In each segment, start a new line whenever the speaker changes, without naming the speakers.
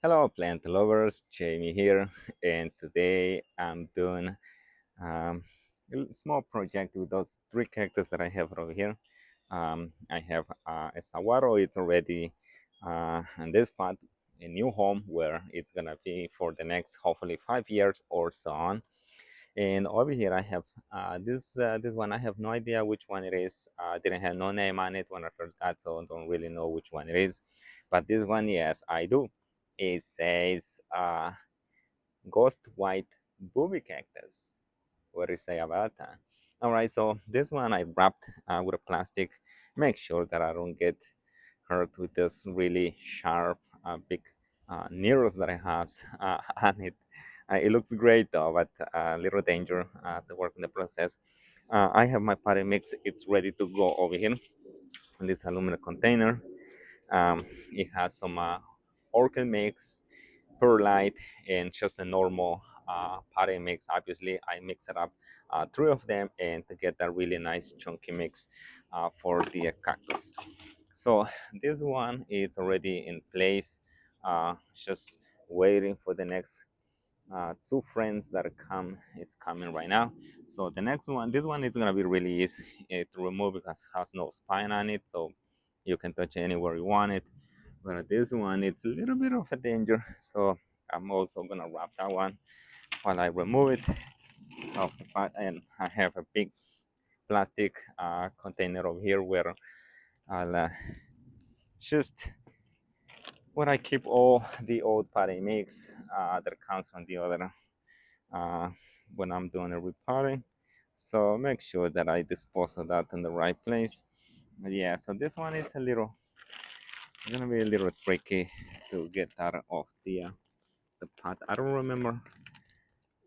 Hello, plant lovers. Jamie here, and today I'm doing a small project with those three cactus that I have over here. I have a saguaro. It's already in this spot, a new home where it's gonna be for the next hopefully 5 years or so on. And over here I have this one. I have no idea which one it is. Didn't have no name on it when I first got, so I don't really know which one it is. But this one, yes, I do. It says Ghost White Boobie Cactus. What do you say about that? All right, so this one I wrapped with a plastic. Make sure that I don't get hurt with this really sharp, big needles that it has on it. It looks great though, but a little danger to work in the process. I have my potting mix. It's ready to go over here in this aluminum container. It has some orchid mix, perlite, and just a normal potting mix. Obviously, I mix it up, three of them, and to get that really nice chunky mix for the cactus. So this one is already in place, just waiting for the next two friends that come. It's coming right now. So the next one, this one is gonna be really easy to remove because it has no spine on it, so you can touch anywhere you want it. But this one, it's a little bit of a danger, so I'm also gonna wrap that one while I remove it off the pot. And I have a big plastic container over here where I'll just where I keep all the old potting mix that comes from the other uh, when I'm doing a repotting. So make sure that I dispose of that in the right place. But yeah, so this one is a little, gonna be a little tricky to get that off the pot. I don't remember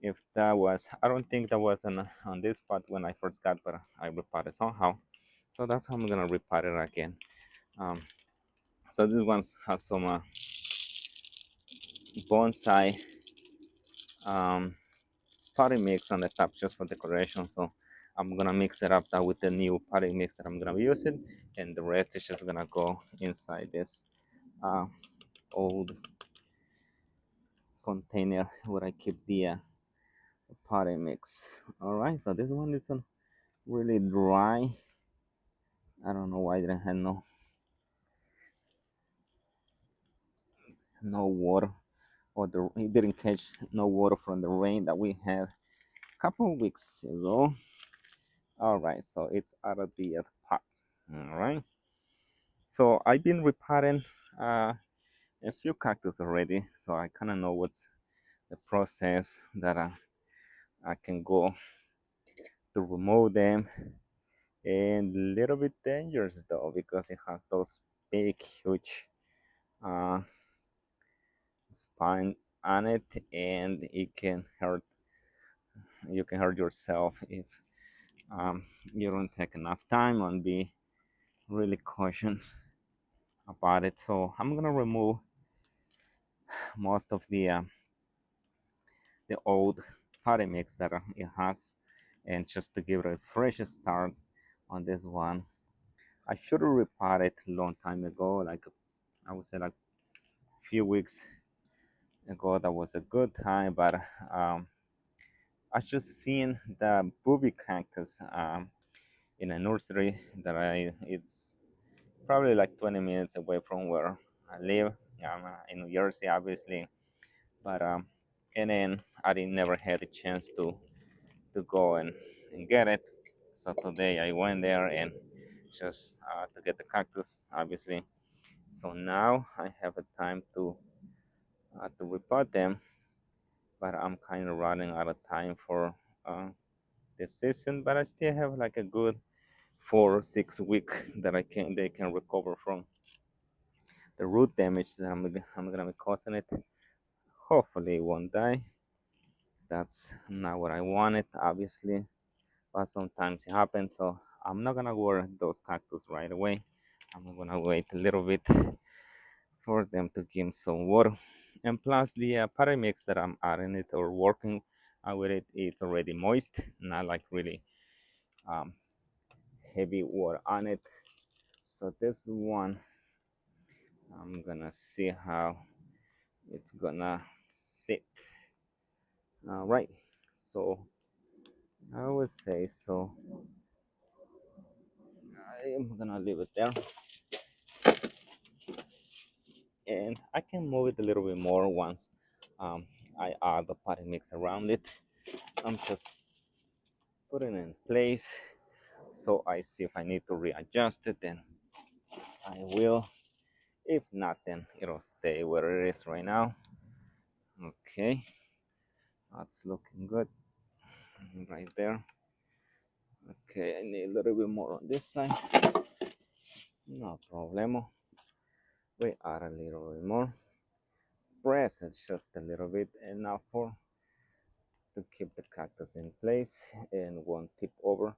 if that was, I don't think that was on this pot when I first got, but I repotted somehow. So that's how I'm gonna repot it again. Um, so this one has some bonsai um, potty mix on the top just for decoration. So I'm gonna mix it up now with the new potty mix that I'm gonna be using, and the rest is just gonna go inside this uh, old container where I keep the potty mix. All right, so this one is really dry. I don't know why I didn't have no water, or it didn't catch no water from the rain that we had a couple of weeks ago. All right, so it's out of the pot. All right, so I've been repotting uh, a few cactus already, so I kind of know what's the process that I can go to remove them. And a little bit dangerous though because it has those big, huge uh, spine on it, and it can hurt. You can hurt yourself if you don't take enough time and be really cautious about it. So I'm gonna remove most of the old potty mix that it has, and just to give it a fresh start on this one. I should have repotted a long time ago, like I would say like a few weeks ago. That was a good time, but um, I just seen the Boobie Cactus in a nursery that it's probably like 20 minutes away from where I live. I'm in New Jersey, obviously, but and then I didn't never had a chance to go and get it. So today I went there and just to get the cactus, obviously. So now I have a time to repot them, but I'm kind of running out of time for uh, this season. But I still have like a good 4 or 6 week that I can they can recover from the root damage that I'm gonna be causing it. Hopefully, it won't die. That's not what I wanted, obviously, but sometimes it happens. So I'm not gonna water those cactus right away. I'm gonna wait a little bit for them to give some water. And plus, the potting mix that I'm adding it or working with it, it's already moist, not like really um, heavy water on it. So this one, I'm gonna see how it's gonna sit. All right, so I would say so. I'm gonna leave it there, and I can move it a little bit more once um, I add the potting mix around it. I'm just putting it in place, so I see if I need to readjust it, then I will. If not, then it'll stay where it is right now. Okay, that's looking good right there. Okay, I need a little bit more on this side. No problemo. We add a little bit more. Press it just a little bit enough for to keep the cactus in place and won't tip over,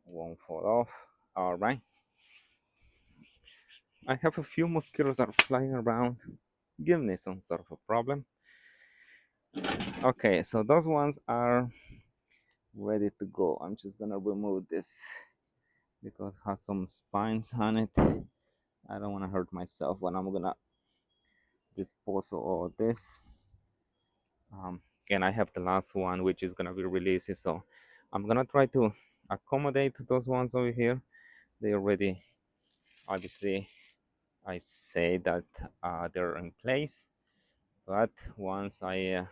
won't fall off. All right. I have a few mosquitoes that are flying around, giving me some sort of a problem. Okay, so those ones are ready to go. I'm just gonna remove this because it has some spines on it. I don't want to hurt myself when I'm gonna dispose of all this. And I have the last one which is gonna be released, so I'm gonna try to accommodate those ones over here. They already, obviously, I say that they're in place, but once I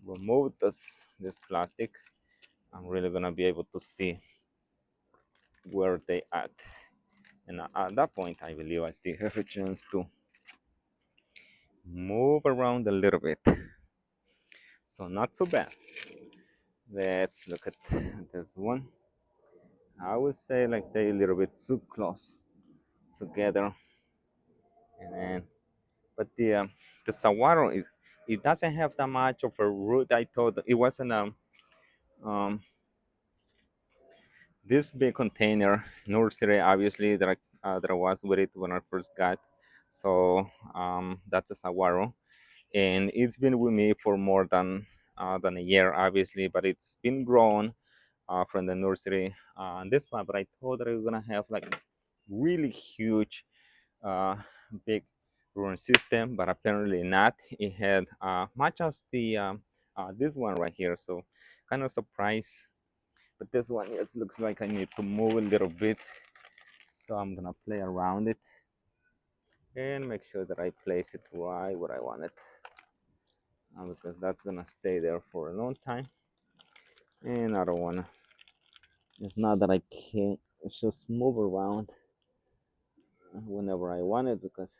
remove this plastic, I'm really gonna be able to see where they at. And at that point, I believe I still have a chance to move around a little bit. So not so bad. Let's look at this one. I would say like they're a little bit too close together, and then but the saguaro it doesn't have that much of a root. I thought it wasn't um this big container nursery obviously that I was with it when I first got. So that's a saguaro, and it's been with me for more than a year obviously, but it's been grown from the nursery this one. But I thought that we were gonna have like really huge uh, big root system, but apparently not. It had much as the this one right here, so kind of surprised. But this one just looks like I need to move a little bit, so I'm gonna play around it and make sure that I place it right where I want it, because that's gonna stay there for a long time, and I don't wanna. It's not that I can't just move around whenever I want it because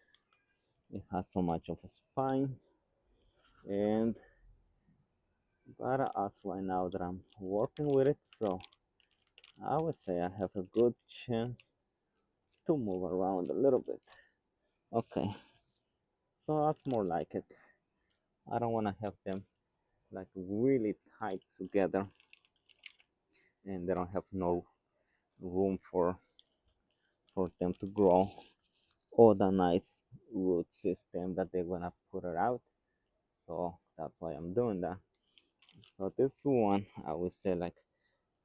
it has so much of a spines. And but as right now that I'm working with it, so I would say I have a good chance to move around a little bit. Okay, so that's more like it. I don't want to have them like really tight together and they don't have no room for them to grow or the nice root system that they're gonna put it out. So that's why I'm doing that. So this one I would say like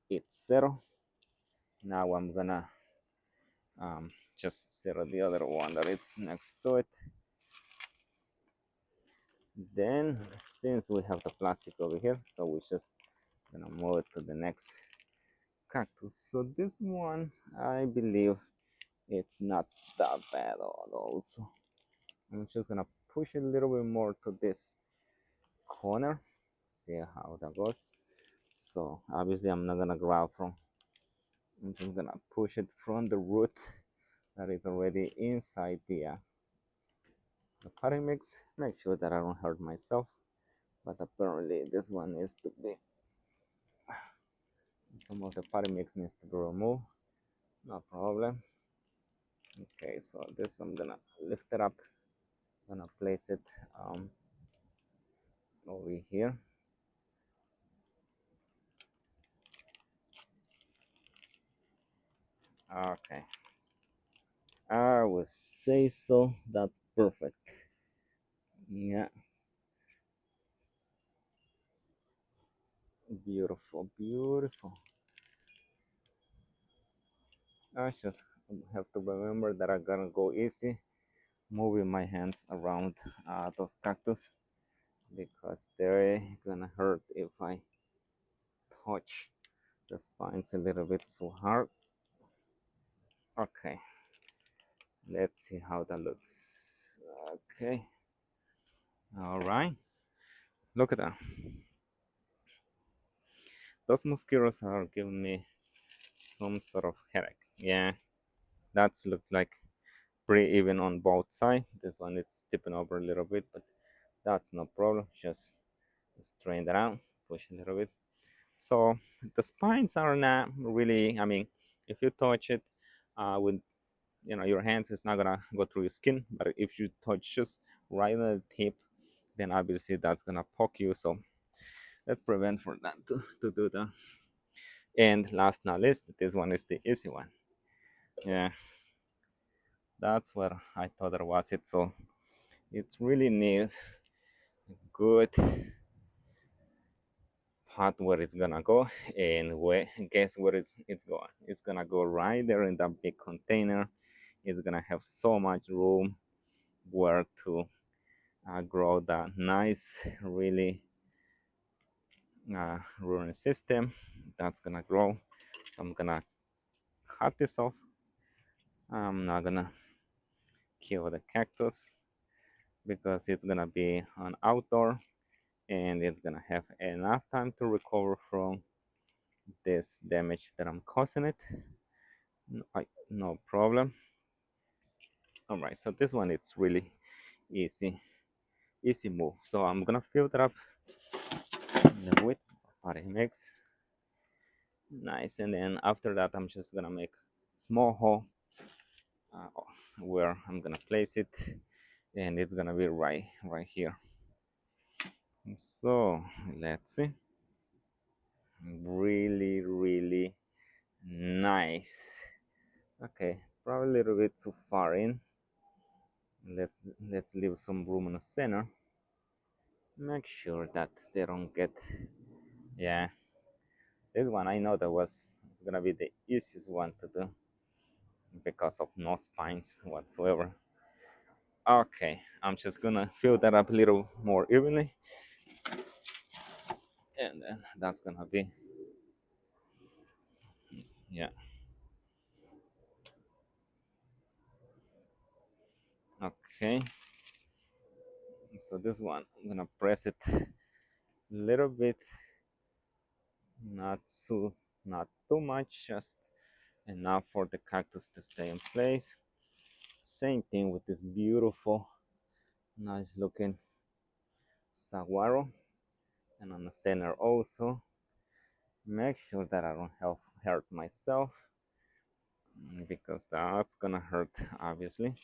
it's zero. Now I'm gonna just zero the other one that it's next to it. Then since we have the plastic over here, so we're just gonna move it to the next cactus. So this one I believe it's not that bad at all also. I'm just gonna push it a little bit more to this corner, see how that goes. So obviously I'm not gonna grab from, I'm just gonna push it from the root that is already inside the potting mix. Make sure that I don't hurt myself, but apparently this one needs to be, some of the potting mix needs to be removed. No problem. Okay, so this I'm gonna lift it up, gonna place it over here. Okay, I would say so. That's perfect. Yeah, beautiful, beautiful. I just have to remember that I gotta go easy moving my hands around those cactus because they're gonna hurt if I touch the spines a little bit so hard. Okay, let's see how that looks. Okay, all right. Look at that. Those mosquitoes are giving me some sort of headache. Yeah, that's looks like pretty even on both sides. This one it's tipping over a little bit, but that's no problem. Just straighten that out, push a little bit. So the spines are not really. I mean, if you touch it with your hands, it's not gonna go through your skin. But if you touch just right on the tip, then obviously that's gonna poke you. So let's prevent for that to do that. And last not least, this one is the easy one. Yeah, that's what I thought that was it. So it's really neat, good part where it's gonna go, and guess where it's going? It's gonna go right there in that big container. It's gonna have so much room where to grow that nice, really rooting system. That's gonna grow. So I'm gonna cut this off. I'm not gonna kill the cactus because it's gonna be an outdoor and it's gonna have enough time to recover from this damage that I'm causing it. No problem. All right, so this one it's really easy move. So I'm gonna filter up the width what it makes nice, and then after that I'm just gonna make small hole uh, where I'm gonna place it, and it's gonna be right here. So let's see, really nice. Okay, probably a little bit too far in. Let's leave some room in the center. Make sure that they don't get, yeah, this one I know that was it's gonna be the easiest one to do because of no spines whatsoever. Okay, I'm just gonna fill that up a little more evenly, and then that's gonna be, yeah. Okay, so this one I'm gonna press it a little bit, not too not too much, just enough for the cactus to stay in place. Same thing with this beautiful, nice looking saguaro, and on the center also. Make sure that I don't hurt myself because that's gonna hurt obviously.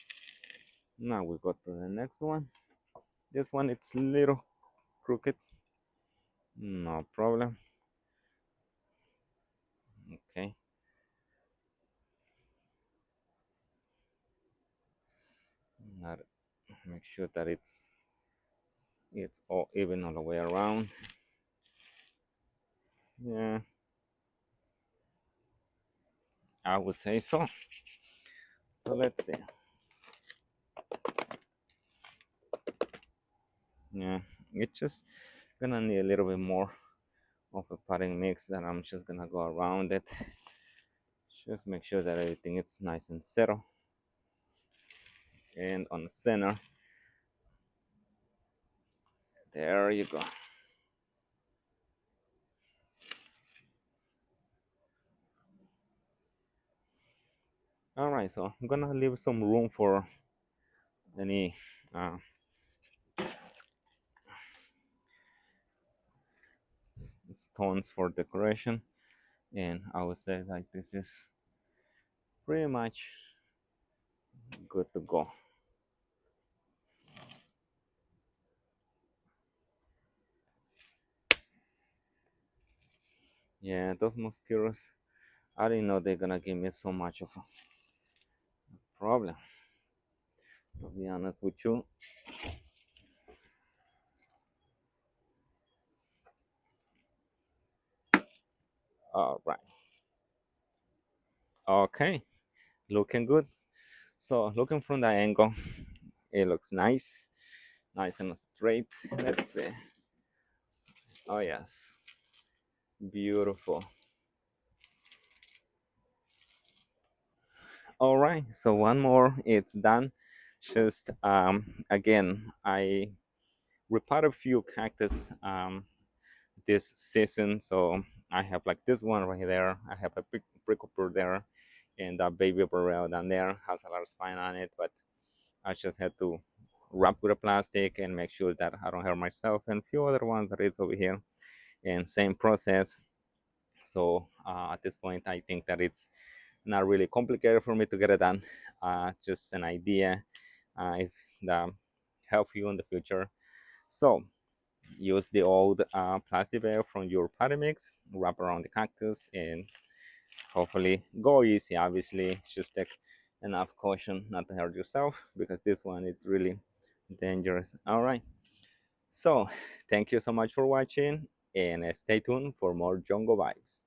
Now we go to the next one. This one it's a little crooked, no problem. Okay, not make sure that it's all even all the way around. Yeah, I would say so. So let's see. Yeah, it's just gonna need a little bit more of a potting mix that I'm just gonna go around it. Just make sure that everything is nice and settled. And on the center, there you go. All right, so I'm gonna leave some room for any uh, stones for decoration, and I would say like this is pretty much good to go. Yeah, those mosquitoes, I didn't know they're gonna give me so much of a problem, to be honest with you. All right, okay, looking good. So looking from that angle, It looks nice, nice and straight. Let's see. Oh yes, beautiful. All right, so one more, it's done. Just again, I repotted a few cactus this season, so I have like this one right there. I have a big prickle there, and a baby burrell down there has a lot of spine on it, but I just had to wrap with a plastic and make sure that I don't hurt myself, and a few other ones that is over here, and same process. So at this point, I think that it's not really complicated for me to get it done. Just an idea if that help you in the future. So use the old plastic bag from your potty mix, wrap around the cactus, and hopefully go easy. Obviously, just take enough caution not to hurt yourself because this one is really dangerous. All right. So thank you so much for watching, and stay tuned for more jungle vibes.